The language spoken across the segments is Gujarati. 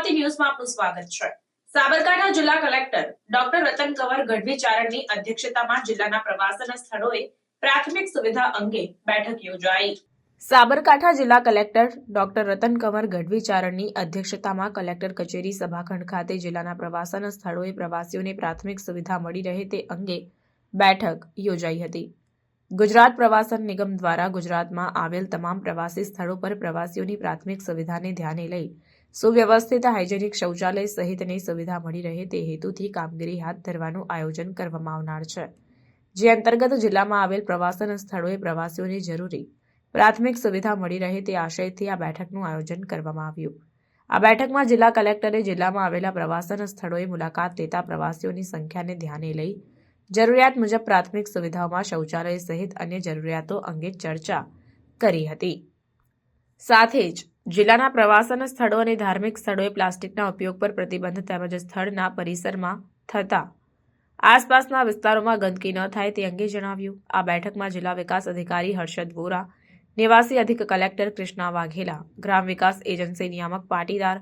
ક્રાંતિ ન્યૂઝમાં આપનું સ્વાગત છે। સાબરકાંઠા જિલ્લા કલેક્ટર ડોક્ટર રતન કંવર ગઢવી ચારણની અધ્યક્ષતામાં જિલ્લાના પ્રવાસન સ્થળોએ પ્રાથમિક સુવિધા અંગે બેઠક યોજાઈ। સાબરકાંઠા જિલ્લા કલેક્ટર ડોક્ટર રતન કંવર ગઢવી ચારણની અધ્યક્ષતામાં કલેક્ટર કચેરી સભાખંડ ખાતે જિલ્લાના પ્રવાસન સ્થળોએ પ્રવાસીઓને પ્રાથમિક સુવિધા મળી રહે તે અંગે બેઠક યોજાઈ હતી। ગુજરાત પ્રવાસન નિગમ દ્વારા ગુજરાતમાં આવેલ તમામ પ્રવાસી સ્થળો પર પ્રવાસીઓની પ્રાથમિક સુવિધાને ધ્યાને લઈ સુવ્યવસ્થિત હાઇજેનિક શૌચાલય સહિતની સુવિધા મળી રહે તે હેતુથી કામગીરી હાથ ધરવાનું આયોજન કરવામાં આવનાર છે, જે અંતર્ગત જિલ્લામાં આવેલ પ્રવાસન સ્થળોએ પ્રવાસીઓને જરૂરી પ્રાથમિક સુવિધા મળી રહે તે આશયથી આ બેઠકનું આયોજન કરવામાં આવ્યું। આ બેઠકમાં જિલ્લા કલેક્ટરે જિલ્લામાં આવેલા પ્રવાસન સ્થળોએ મુલાકાત લેતા પ્રવાસીઓની સંખ્યાને ધ્યાને લઈ જરૂરિયાત મુજબ પ્રાથમિક સુવિધાઓમાં શૌચાલય સહિત અન્ય જરૂરિયાતો અંગે ચર્ચા કરી હતી। સાથે જ જિલ્લાના પ્રવાસન સ્થળો અને ધાર્મિક સ્થળોએ પ્લાસ્ટિકના ઉપયોગ પર પ્રતિબંધ તેમજ સ્થળના પરિસરમાં થતા આસપાસના વિસ્તારોમાં ગંદકી ન થાય તે અંગે જણાવ્યું। આ બેઠકમાં જિલ્લા વિકાસ અધિકારી હર્ષદ વોરા, નિવાસી અધિક કલેક્ટર કૃષ્ણા વાઘેલા, ગ્રામ વિકાસ એજન્સી નિયામક પાટીદાર,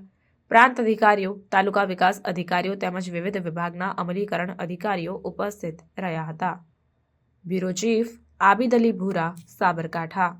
પ્રાંત અધિકારીઓ, તાલુકા વિકાસ અધિકારીઓ તેમજ વિવિધ વિભાગના અમલીકરણ અધિકારીઓ ઉપસ્થિત રહ્યા હતા। બ્યુરો ચીફ આબિદ અલી ભૂરા, સાબરકાંઠા।